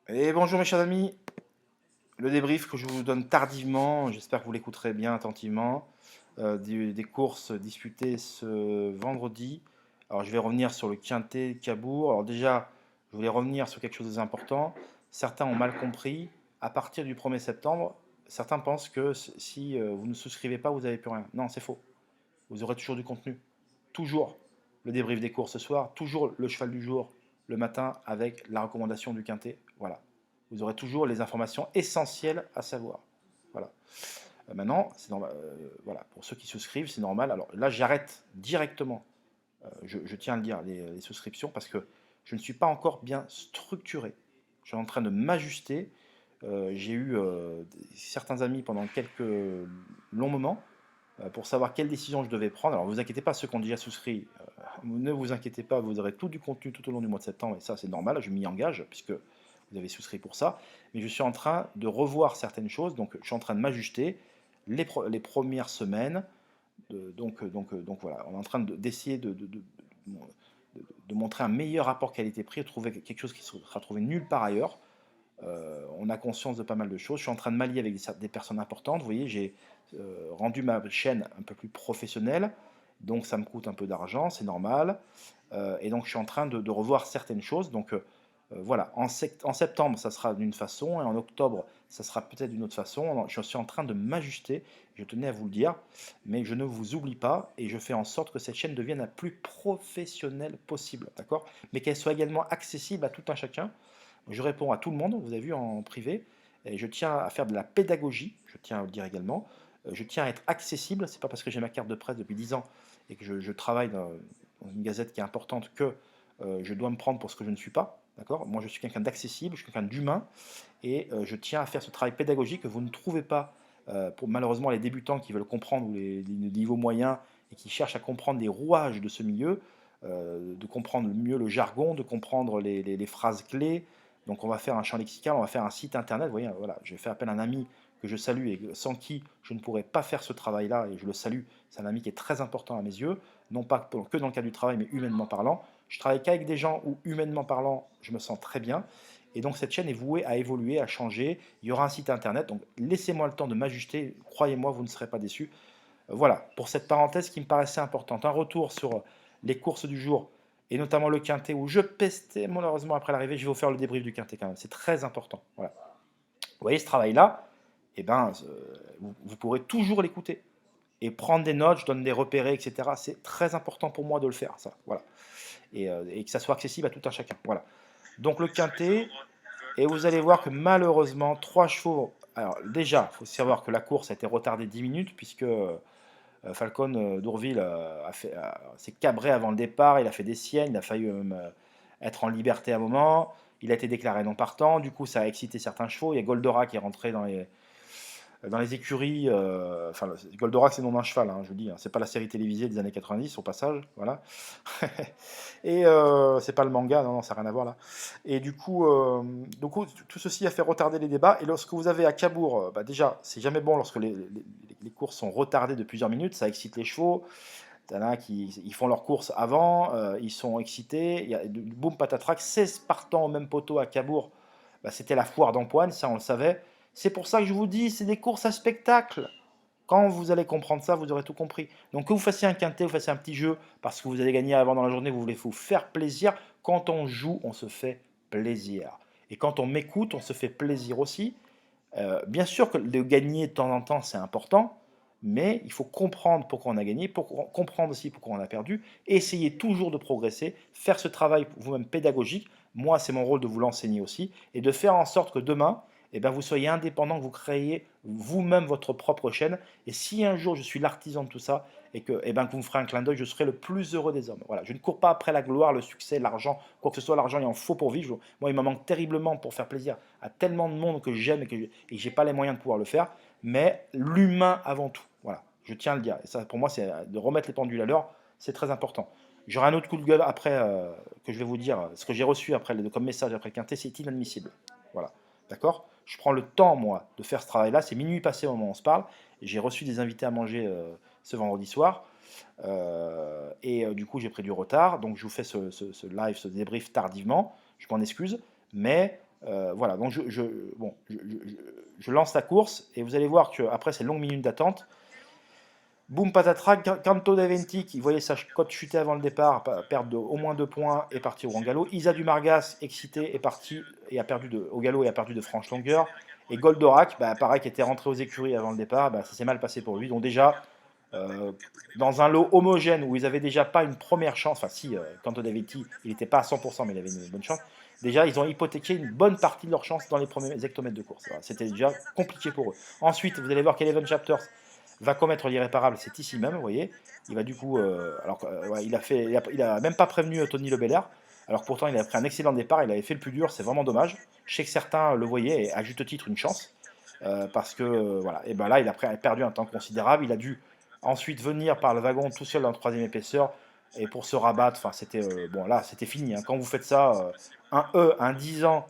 Et bonjour mes chers amis, le débrief que je vous donne tardivement, j'espère que vous l'écouterez bien attentivement, des courses disputées ce vendredi. Alors je vais revenir sur le Quintet Cabourg. Alors déjà, je voulais revenir sur quelque chose d'important. Certains ont mal compris. À partir du 1er septembre, certains pensent que si vous ne souscrivez pas, vous n'avez plus rien. Non, c'est faux. Vous aurez toujours du contenu. Toujours le débrief des courses ce soir, toujours le cheval du jour le matin avec la recommandation du quintet. Voilà. Vous aurez toujours les informations essentielles à savoir. Voilà. Maintenant, c'est normal. Voilà. Pour ceux qui souscrivent, c'est normal. Alors là, j'arrête directement. Je tiens à le dire, les souscriptions parce que je ne suis pas encore bien structuré. Je suis en train de m'ajuster. J'ai eu certains amis pendant quelques longs moments pour savoir quelle décision je devais prendre. Alors, ne vous inquiétez pas, ceux qui ont déjà souscrit, ne vous inquiétez pas, vous aurez tout du contenu tout au long du mois de septembre, et ça, c'est normal, je m'y engage, puisque vous avez souscrit pour ça. Mais je suis en train de revoir certaines choses, donc je suis en train de m'ajuster les premières semaines. Donc voilà, on est en train d'essayer de montrer un meilleur rapport qualité-prix, trouver quelque chose qui sera trouvé nulle part ailleurs. On a conscience de pas mal de choses. Je suis en train de m'allier avec des personnes importantes. Vous voyez, j'ai rendu ma chaîne un peu plus professionnelle, donc ça me coûte un peu d'argent, c'est normal. Et donc je suis en train de revoir certaines choses. Donc voilà, en septembre, ça sera d'une façon, et en octobre, ça sera peut-être d'une autre façon. Je suis en train de m'ajuster, je tenais à vous le dire, mais je ne vous oublie pas, et je fais en sorte que cette chaîne devienne la plus professionnelle possible, d'accord? Mais qu'elle soit également accessible à tout un chacun. Je réponds à tout le monde, vous avez vu en privé, et je tiens à faire de la pédagogie, je tiens à le dire également. Je tiens à être accessible, c'est pas parce que j'ai ma carte de presse depuis 10 ans et que je travaille dans une gazette qui est importante que je dois me prendre pour ce que je ne suis pas. D'accord? Moi, je suis quelqu'un d'accessible, je suis quelqu'un d'humain, et je tiens à faire ce travail pédagogique que vous ne trouvez pas pour malheureusement les débutants qui veulent comprendre, ou les niveaux moyens et qui cherchent à comprendre les rouages de ce milieu, de comprendre mieux le jargon, de comprendre les phrases clés. Donc on va faire un champ lexical, on va faire un site internet. Vous voyez, voilà, j'ai fait appel à un ami que je salue et sans qui je ne pourrais pas faire ce travail-là, et je le salue. C'est un ami qui est très important à mes yeux, non pas que dans le cadre du travail, mais humainement parlant. Je travaille qu'avec des gens où, humainement parlant, je me sens très bien. Et donc cette chaîne est vouée à évoluer, à changer. Il y aura un site internet, donc laissez-moi le temps de m'ajuster. Croyez-moi, vous ne serez pas déçus. Voilà, pour cette parenthèse qui me paraissait importante. Un retour sur les courses du jour, et notamment le quintet, où je pestais malheureusement après l'arrivée. Je vais vous faire le débrief du quintet quand même, c'est très important. Voilà. Vous voyez ce travail-là, eh ben, vous pourrez toujours l'écouter et prendre des notes, je donne des repérés, etc. C'est très important pour moi de le faire, ça. Voilà. Et que ça soit accessible à tout un chacun. Voilà. Donc le quintet, et vous allez voir que malheureusement, 3 chevaux. Alors déjà, il faut savoir que la course a été retardée 10 minutes, puisque Falcon d'Ourville s'est cabré avant le départ, il a fait des siennes, il a failli être en liberté à un moment, il a été déclaré non partant, du coup ça a excité certains chevaux. Il y a Goldorak qui est rentré dans les écuries. Enfin, Goldorak c'est le nom d'un cheval, hein, je vous dis, hein, c'est pas la série télévisée des années 90 au passage, voilà. Et c'est pas le manga, non, non, ça n'a rien à voir là. Et du coup, tout ceci a fait retarder les débats. Et lorsque vous avez à Cabourg, bah déjà, c'est jamais bon lorsque les courses sont retardées de plusieurs minutes, ça excite les chevaux. Il y en a qui ils font leurs courses avant, ils sont excités, il y a boum patatrac, 16 partants au même poteau à Cabourg. Bah, c'était la foire d'Empoigne, ça on le savait. C'est pour ça que je vous dis, c'est des courses à spectacle. Quand vous allez comprendre ça, vous aurez tout compris. Donc que vous fassiez un quintet, vous fassiez un petit jeu, parce que vous allez gagner avant dans la journée, vous voulez vous faire plaisir. Quand on joue, on se fait plaisir. Et quand on m'écoute, on se fait plaisir aussi. Bien sûr que de gagner de temps en temps, c'est important, mais il faut comprendre pourquoi on a gagné, comprendre aussi pourquoi on a perdu, et essayer toujours de progresser, faire ce travail vous-même pédagogique. Moi, c'est mon rôle de vous l'enseigner aussi, et de faire en sorte que demain, eh ben, vous soyez indépendant, que vous créez vous-même votre propre chaîne. Et si un jour je suis l'artisan de tout ça, et que vous me ferez un clin d'œil, je serai le plus heureux des hommes. Voilà, je ne cours pas après la gloire, le succès, l'argent, quoi que ce soit. L'argent, il en faut pour vivre. Moi, il m'en manque terriblement pour faire plaisir à tellement de monde que j'aime et je n'ai pas les moyens de pouvoir le faire. Mais l'humain avant tout. Voilà, je tiens à le dire. Et ça, pour moi, c'est de remettre les pendules à l'heure. C'est très important. J'aurai un autre coup de gueule après que je vais vous dire. Ce que j'ai reçu après, comme message après le quintet, c'est inadmissible. Voilà. D'accord? Je prends le temps, moi, de faire ce travail-là. C'est minuit passé au moment où on se parle. Et j'ai reçu des invités à manger ce vendredi soir. Du coup, j'ai pris du retard. Donc, je vous fais ce live, ce débrief tardivement. Je m'en excuse. Mais Voilà, donc bon, je lance la course et vous allez voir qu'après ces longues minutes d'attente, boum patatras, Canto Daventi qui voyait sa cote chuter avant le départ, perdre au moins 2 points et partir au galop. Isa Dumargas, excité, est parti et a perdu au galop et a perdu de franche longueur. Et Goldorak, bah, pareil, qui était rentré aux écuries avant le départ, bah, ça s'est mal passé pour lui. Donc déjà, dans un lot homogène où ils n'avaient déjà pas une première chance, enfin si, Canto Daventi, il n'était pas à 100%, mais il avait une bonne chance. Déjà, ils ont hypothéqué une bonne partie de leur chance dans les premiers hectomètres de course. Voilà, c'était déjà compliqué pour eux. Ensuite, vous allez voir qu'Eleven Chapters va commettre l'irréparable, c'est ici même, vous voyez. Il va du coup, ouais, il a même pas prévenu Tony Lebelair, alors pourtant il a pris un excellent départ, il avait fait le plus dur, c'est vraiment dommage. Je sais que certains le voyaient et à juste titre une chance, parce que voilà, et ben là il a perdu un temps considérable, il a dû ensuite venir par le wagon tout seul dans la troisième épaisseur, et pour se rabattre, enfin c'était bon là c'était fini. Hein. Quand vous faites ça, un 10 ans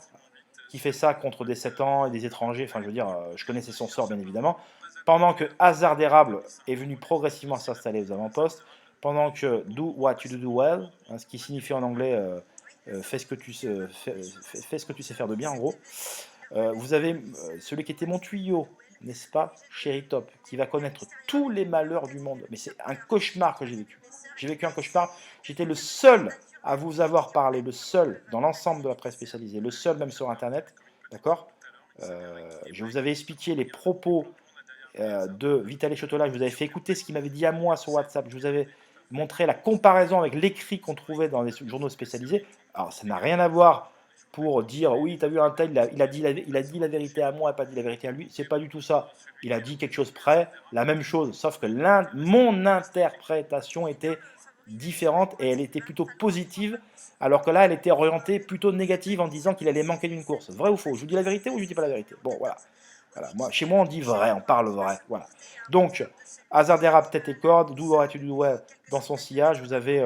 qui fait ça contre des 7 ans et des étrangers, enfin je veux dire, je connaissais son sort bien évidemment, pendant que Hasard d'érable est venu progressivement s'installer aux avant-postes, pendant que Do What You Do Well, hein, ce qui signifie en anglais fais ce que tu sais faire de bien en gros, vous avez celui qui était mon tuyau, n'est-ce pas, Chéri Top, qui va connaître tous les malheurs du monde. Mais c'est un cauchemar que j'ai vécu. J'ai vécu un cauchemar. J'étais le seul à vous avoir parlé, le seul dans l'ensemble de la presse spécialisée, le seul même sur Internet, d'accord. Je vous avais expliqué les propos de Vitaly Chotola, je vous avais fait écouter ce qu'il m'avait dit à moi sur WhatsApp, je vous avais montré la comparaison avec l'écrit qu'on trouvait dans les journaux spécialisés. Alors ça n'a rien à voir pour dire oui, tu as vu un tel, il a dit la vérité à moi et pas dit la vérité à lui. C'est pas du tout ça. Il a dit quelque chose près, la même chose, sauf que mon interprétation était différente et elle était plutôt positive, alors que là, elle était orientée plutôt négative en disant qu'il allait manquer d'une course. Vrai ou faux? Je vous dis la vérité ou je vous dis pas la vérité? Bon, voilà. Voilà. Chez moi, on dit vrai, on parle vrai. Voilà. Donc, Hasard d'érable, tête et corde, d'où aurais-tu du ouais dans son sillage. Vous avez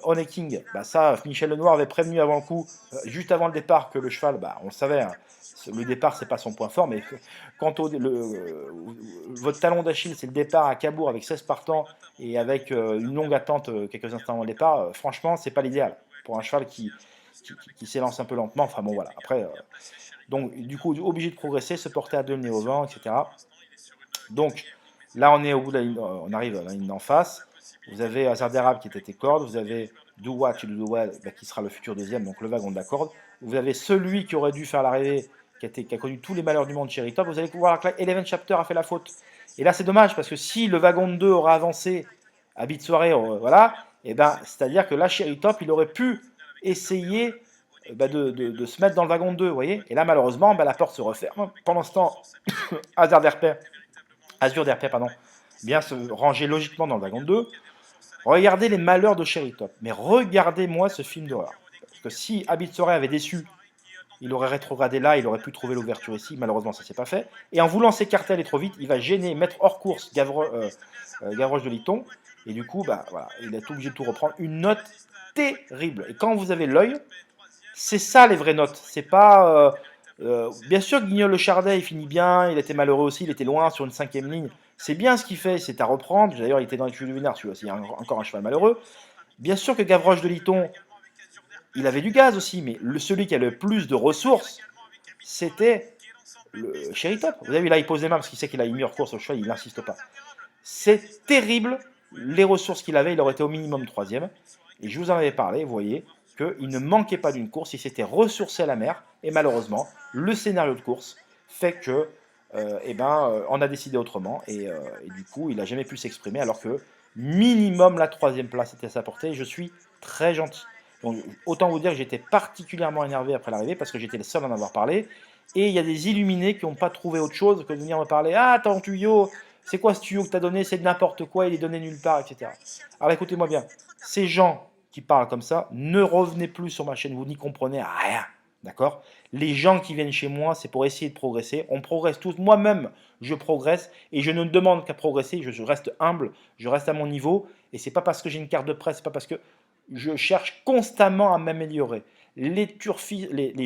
Honey King. Bah, ça, Michel Lenoir avait prévenu avant le coup, juste avant le départ, que le cheval, bah, on le savait, hein, le départ, c'est pas son point fort, mais quant au votre talon d'Achille, c'est le départ à Cabourg avec 16 partants et avec une longue attente quelques instants avant le départ. Franchement, c'est pas l'idéal pour un cheval qui s'élance un peu lentement. Enfin bon, voilà. Après, donc, du coup, obligé de progresser, se porter à deux, le nez au vent, etc. Donc, là, on est au bout de la ligne, on arrive à la ligne d'en face. Vous avez Hasard d'érable qui était corde, vous avez Do What You Do Well, qui sera le futur deuxième, donc le wagon de la corde. Vous avez celui qui aurait dû faire l'arrivée, qui a connu tous les malheurs du monde, Cherry Top. Vous allez voir que Eleven Chapter a fait la faute. Et là, c'est dommage, parce que si le wagon de 2 aura avancé à bit soirée, voilà, et ben, c'est-à-dire que là, Cherry Top, il aurait pu essayer de se mettre dans le wagon de 2, vous voyez. Et là, malheureusement, la porte se referme. Pendant ce temps, Azur d'RP, pardon, bien se ranger logiquement dans le wagon de 2. Regardez les malheurs de Cherry Top. Mais regardez-moi ce film d'horreur. Parce que si Abid Soray avait déçu, il aurait rétrogradé là, il aurait pu trouver l'ouverture ici. Malheureusement, ça ne s'est pas fait. Et en voulant s'écarter, aller trop vite, il va gêner, mettre hors course Gavroche de Liton. Et du coup, voilà, il est obligé de tout reprendre. Une note terrible. Et quand vous avez l'œil, c'est ça les vraies notes. C'est pas. Bien sûr, Guignol Le Chardet, il finit bien. Il était malheureux aussi. Il était loin sur une 5e ligne. C'est bien ce qu'il fait. C'est à reprendre. D'ailleurs, il était dans les tuyaux du Vénard. Celui-là, c'est encore un cheval malheureux. Bien sûr que Gavroche de Liton, il avait du gaz aussi. Mais celui qui a le plus de ressources, c'était le Chéri Top. Vous avez vu, là, il pose les mains parce qu'il sait qu'il a une meilleure course au cheval. Il n'insiste pas. C'est terrible. Les ressources qu'il avait, il aurait été au minimum 3e. Et je vous en avais parlé, vous voyez, qu'il ne manquait pas d'une course, il s'était ressourcé à la mer, et malheureusement, le scénario de course fait que, on a décidé autrement, et du coup, il n'a jamais pu s'exprimer, alors que minimum la 3e place était à sa portée, et je suis très gentil. Donc, autant vous dire que j'étais particulièrement énervé après l'arrivée, parce que j'étais le seul à en avoir parlé, et il y a des illuminés qui n'ont pas trouvé autre chose que de venir me parler. Ah, ton tuyau, c'est quoi ce tuyau que tu as donné? C'est de n'importe quoi, il est donné nulle part, etc. Alors écoutez-moi bien, ces gens qui parlent comme ça, ne revenez plus sur ma chaîne, vous n'y comprenez rien. D'accord? Les gens qui viennent chez moi, c'est pour essayer de progresser. On progresse tous. Moi-même, je progresse et je ne demande qu'à progresser. Je reste humble, je reste à mon niveau. Et c'est pas parce que j'ai une carte de presse, c'est pas parce que je cherche constamment à m'améliorer. Les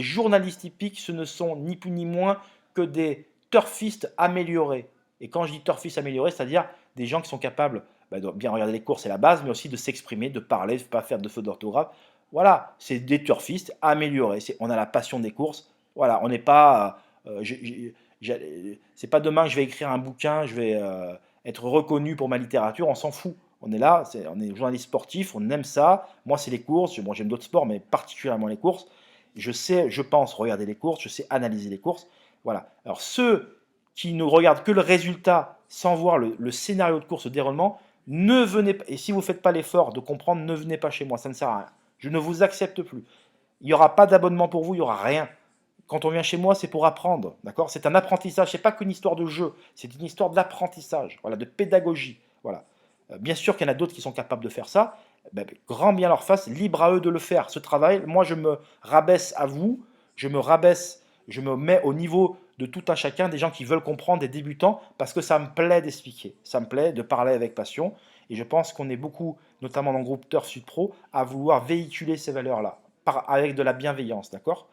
journalistes hippiques, ce ne sont ni plus ni moins que des turfistes améliorés. Et quand je dis turfistes améliorés, c'est-à-dire des gens qui sont capables de bien regarder les courses, c'est la base, mais aussi de s'exprimer, de parler, de ne pas faire de fautes d'orthographe. Voilà, c'est des turfistes améliorés. On a la passion des courses, Voilà, on n'est pas. C'est pas demain que je vais écrire un bouquin, je vais être reconnu pour ma littérature, on s'en fout. On est là, on est journaliste sportif, on aime ça. Moi, c'est les courses. Bon, j'aime d'autres sports, mais particulièrement les courses. Je sais, je pense regarder les courses, je sais analyser les courses. Voilà. Alors, ceux qui ne regardent que le résultat sans voir le scénario de course, le déroulement, ne venez pas. Et si vous ne faites pas l'effort de comprendre, ne venez pas chez moi, ça ne sert à rien. Je ne vous accepte plus. Il n'y aura pas d'abonnement pour vous, il n'y aura rien. Quand on vient chez moi, c'est pour apprendre, d'accord? C'est un apprentissage, c'est pas qu'une histoire de jeu, c'est une histoire d'apprentissage, voilà, de pédagogie, voilà. Bien sûr qu'il y en a d'autres qui sont capables de faire ça, ben, grand bien leur face, libre à eux de le faire, ce travail. Moi, je me rabaisse à vous, je me rabaisse, je me mets au niveau de tout un chacun, des gens qui veulent comprendre, des débutants, parce que ça me plaît d'expliquer, ça me plaît de parler avec passion, et je pense qu'on est beaucoup, notamment dans le groupe Turf Sud Pro, à vouloir véhiculer ces valeurs-là, avec de la bienveillance, d'accord?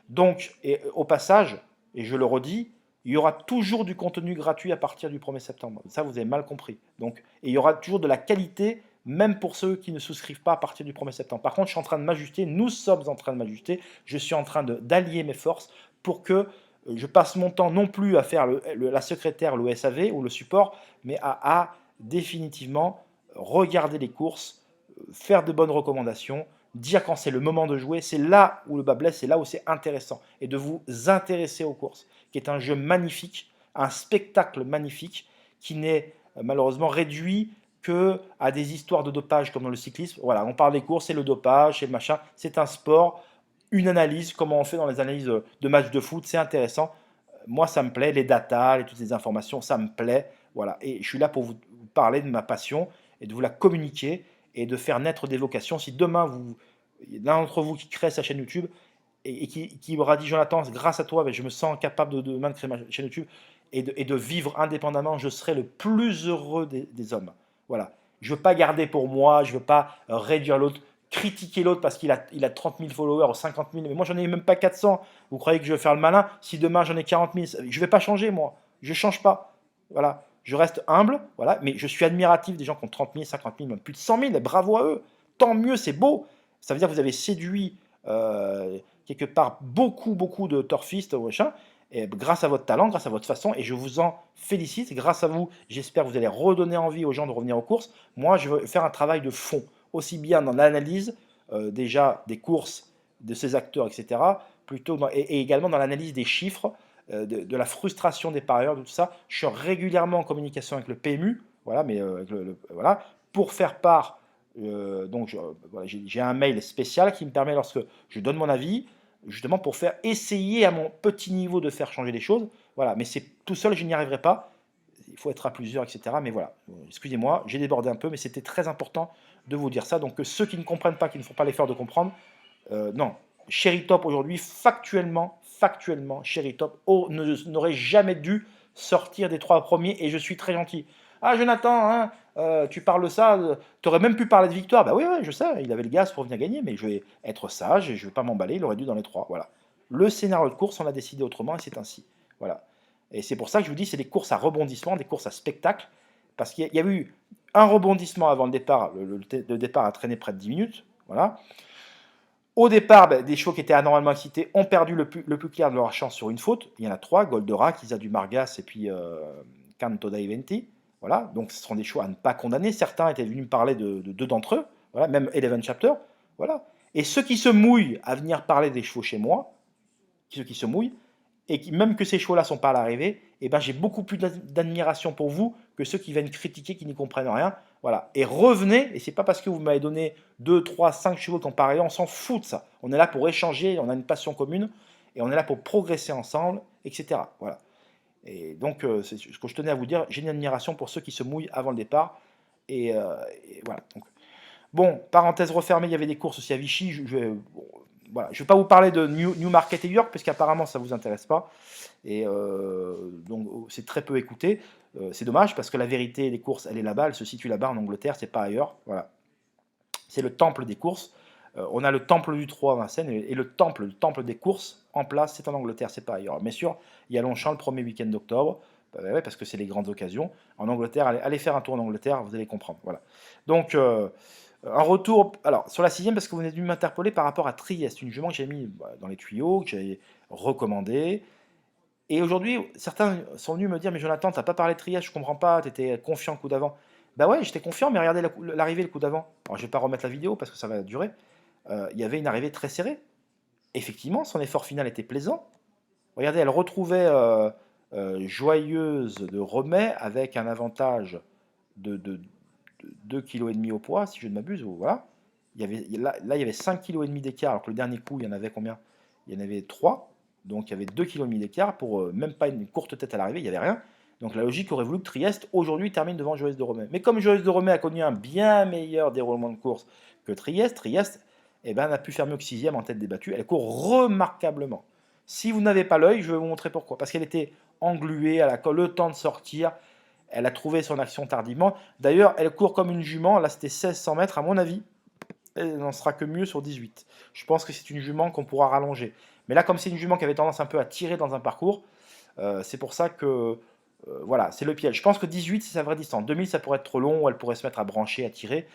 Donc, et au passage, et je le redis, il y aura toujours du contenu gratuit à partir du 1er septembre. Ça, vous avez mal compris. Donc, et il y aura toujours de la qualité, même pour ceux qui ne souscrivent pas à partir du 1er septembre. Par contre, je suis en train de m'ajuster, nous sommes en train de m'ajuster, je suis en train d'allier mes forces pour que je passe mon temps non plus à faire la secrétaire, le SAV ou le support, mais à définitivement regarder les courses, faire de bonnes recommandations, dire quand c'est le moment de jouer, c'est là où le bas blesse, c'est là où c'est intéressant. Et de vous intéresser aux courses, qui est un jeu magnifique, un spectacle magnifique, qui n'est malheureusement réduit que à des histoires de dopage comme dans le cyclisme. Voilà, on parle des courses, c'est le dopage, c'est le machin, c'est un sport, une analyse, comment on fait dans les analyses de matchs de foot, c'est intéressant. Moi, ça me plaît, les datas, toutes les informations, ça me plaît. Voilà, et je suis là pour vous parler de ma passion et de vous la communiquer et de faire naître des vocations. Si demain, l'un d'entre vous qui crée sa chaîne YouTube et qui aura dit Jonathan, grâce à toi, ben, je me sens capable de demain de créer ma chaîne YouTube et de vivre indépendamment, je serai le plus heureux des hommes. Voilà. Je ne veux pas garder pour moi, je ne veux pas réduire l'autre, critiquer l'autre parce qu'il a 30 000 followers ou 50 000, mais moi j'en ai même pas 400. Vous croyez que je vais faire le malin? Si demain j'en ai 40 000, je ne vais pas changer moi. Je ne change pas. Voilà. Je reste humble, voilà, mais je suis admiratif des gens qui ont 30 000, 50 000, même plus de 100 000, et bravo à eux. Tant mieux, c'est beau. Ça veut dire que vous avez séduit quelque part beaucoup de turfistes, machin, et grâce à votre talent, grâce à votre façon, et je vous en félicite. Grâce à vous, j'espère que vous allez redonner envie aux gens de revenir aux courses. Moi, je veux faire un travail de fond, aussi bien dans l'analyse déjà des courses, de ces acteurs, etc., et également dans l'analyse des chiffres, de la frustration des parieurs, de tout ça. Je suis régulièrement en communication avec le PMU, voilà, mais voilà, pour faire part. Donc, voilà, j'ai un mail spécial qui me permet, lorsque je donne mon avis, justement pour faire essayer à mon petit niveau de faire changer les choses. Voilà, mais c'est tout seul, je n'y arriverai pas. Il faut être à plusieurs, etc. Mais voilà, excusez-moi, j'ai débordé un peu, mais c'était très important de vous dire ça. Donc, ceux qui ne comprennent pas, qui ne font pas l'effort de comprendre, non, Cherry Top aujourd'hui, factuellement, Cherry Top n'aurait jamais dû sortir des 3 premiers et je suis très gentil. Ah Jonathan, hein, tu parles de ça, tu aurais même pu parler de victoire. Bah oui, ouais, je sais, il avait le gaz pour venir gagner, mais je vais être sage et je ne vais pas m'emballer, il aurait dû dans les 3. Voilà. Le scénario de course, on a décidé autrement et c'est ainsi. Voilà. Et c'est pour ça que je vous dis, c'est des courses à rebondissement, des courses à spectacle, parce qu'il y a eu un rebondissement avant le départ. Le départ a traîné près de 10 minutes. Voilà. Au départ, des chevaux qui étaient anormalement excités ont perdu le plus clair de leur chance sur une faute. Il y en a 3, Goldorak, Isa du Margas et puis Canto da Eventi. Voilà, donc ce seront des chevaux à ne pas condamner. Certains étaient venus me parler de 2 d'entre eux, voilà, même Eleven Chapter. Voilà. Et ceux qui se mouillent à venir parler des chevaux chez moi, ceux qui se mouillent, et même que ces chevaux-là ne sont pas à l'arrivée, eh ben, j'ai beaucoup plus d'admiration pour vous que ceux qui viennent critiquer, qui n'y comprennent rien. Voilà. Et revenez, et c'est pas parce que vous m'avez donné 2, 3, 5 chevaux qui ont pas arrivé, on s'en fout de ça. On est là pour échanger, on a une passion commune, et on est là pour progresser ensemble, etc. Voilà. Et donc, c'est ce que je tenais à vous dire, j'ai une admiration pour ceux qui se mouillent avant le départ. Et voilà. Donc, bon, parenthèse refermée, il y avait des courses aussi à Vichy. Voilà. Je ne vais pas vous parler de Newmarket et York, puisqu'apparemment ça ne vous intéresse pas. Et donc c'est très peu écouté. C'est dommage, parce que la vérité des courses, elle est là-bas, elle se situe là-bas en Angleterre, c'est pas ailleurs. Voilà. C'est le temple des courses. On a le temple du Trot à Vincennes, et le temple des courses en place, c'est en Angleterre, c'est pas ailleurs. Bien sûr, il y a Longchamp le premier week-end d'octobre, ouais, parce que c'est les grandes occasions. En Angleterre, allez faire un tour en Angleterre, vous allez comprendre. Voilà. Donc, Un retour, alors sur la sixième, parce que vous venez dû m'interpeller par rapport à Trieste, une jument que j'ai mis dans les tuyaux, que j'ai recommandé. Et aujourd'hui, certains sont venus me dire, mais Jonathan, t'as pas parlé de Trieste, je comprends pas, tu étais confiant le coup d'avant. Bah ouais, j'étais confiant, mais regardez l'arrivée le coup d'avant. Alors je vais pas remettre la vidéo parce que ça va durer. Il y avait une arrivée très serrée. Effectivement, son effort final était plaisant. Regardez, elle retrouvait Joyeuse de Remet avec un avantage de 2,5 kg au poids, si je ne m'abuse. Voilà. Là, il y avait 5,5 kg d'écart, alors que le dernier coup, il y en avait combien? Il y en avait 3. Donc il y avait 2,5 kg d'écart pour même pas une courte tête à l'arrivée, il n'y avait rien. Donc la logique aurait voulu que Trieste aujourd'hui termine devant Joyeuse de Remet. Mais comme Joyeuse de Remet a connu un bien meilleur déroulement de course que Trieste eh ben, n'a pu faire mieux que sixième en tête débattue. Elle court remarquablement. Si vous n'avez pas l'œil, je vais vous montrer pourquoi. Parce qu'elle était engluée, elle a le temps de sortir, elle a trouvé son action tardivement. D'ailleurs, elle court comme une jument. Là, c'était 1600 mètres, à mon avis. Elle n'en sera que mieux sur 18. Je pense que c'est une jument qu'on pourra rallonger. Mais là, comme c'est une jument qui avait tendance un peu à tirer dans un parcours, c'est pour ça que voilà, c'est le piège. Je pense que 18, c'est sa vraie distance. 2000, ça pourrait être trop long, elle pourrait se mettre à brancher, à tirer.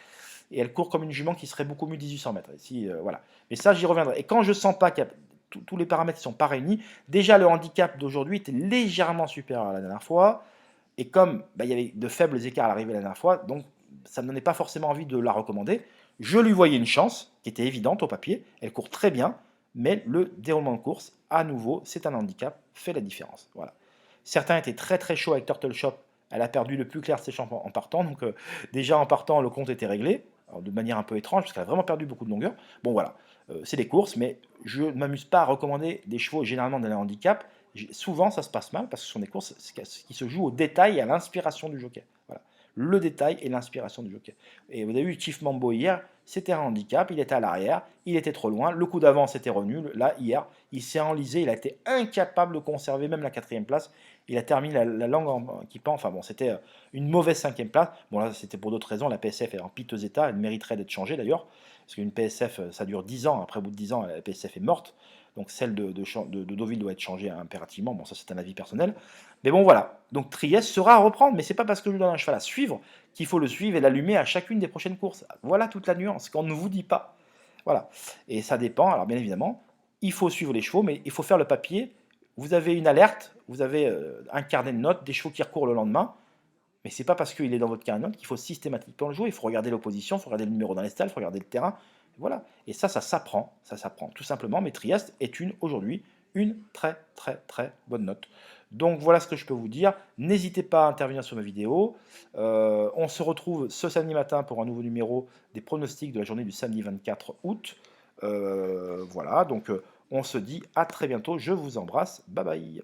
Et elle court comme une jument qui serait beaucoup mieux 1800 mètres. Ici, voilà. Mais ça, j'y reviendrai. Et quand je sens pas que tous les paramètres ne sont pas réunis, déjà le handicap d'aujourd'hui était légèrement supérieur à la dernière fois. Et comme bah, il y avait de faibles écarts à l'arrivée la dernière fois, donc ça ne me donnait pas forcément envie de la recommander. Je lui voyais une chance, qui était évidente au papier. Elle court très bien, mais le déroulement de course, à nouveau, c'est un handicap, fait la différence. Voilà. Certains étaient très très chauds avec Turtle Shop. Elle a perdu le plus clair de ses champs en partant. Donc déjà en partant, le compte était réglé. Alors, de manière un peu étrange, parce qu'elle a vraiment perdu beaucoup de longueur. Bon voilà, c'est des courses, mais je ne m'amuse pas à recommander des chevaux généralement dans les handicaps. Souvent, ça se passe mal parce que ce sont des courses qui se jouent au détail et à l'inspiration du jockey. Voilà. Le détail et l'inspiration du jockey. Et vous avez vu Chief Mambo hier, c'était un handicap, il était à l'arrière, il était trop loin, le coup d'avance était revenu. Là, hier, il s'est enlisé, il a été incapable de conserver même la quatrième place. Il a terminé la langue qui pend. Enfin bon, c'était une mauvaise cinquième place. Bon là, c'était pour d'autres raisons. La PSF est en piteux état, elle mériterait d'être changée d'ailleurs. Parce qu'une PSF, ça dure 10 ans. Après, au bout de 10 ans, la PSF est morte. Donc celle de Deauville doit être changée impérativement. Bon, ça c'est un avis personnel. Mais bon, voilà. Donc Trieste sera à reprendre. Mais c'est pas parce que je lui donne un cheval à suivre qu'il faut le suivre et l'allumer à chacune des prochaines courses. Voilà toute la nuance qu'on ne vous dit pas. Voilà. Et ça dépend. Alors bien évidemment, il faut suivre les chevaux, mais il faut faire le papier. Vous avez une alerte, vous avez un carnet de notes, des chevaux qui recourent le lendemain. Mais c'est pas parce qu'il est dans votre carnet de notes qu'il faut systématiquement le jouer. Il faut regarder l'opposition, il faut regarder le numéro dans les stalles, il faut regarder le terrain. Voilà. Et ça s'apprend, tout simplement. Mais Trieste est aujourd'hui une très très très bonne note. Donc voilà ce que je peux vous dire. N'hésitez pas à intervenir sur ma vidéo. On se retrouve ce samedi matin pour un nouveau numéro des pronostics de la journée du samedi 24 août. Voilà, donc on se dit à très bientôt. Je vous embrasse. Bye bye.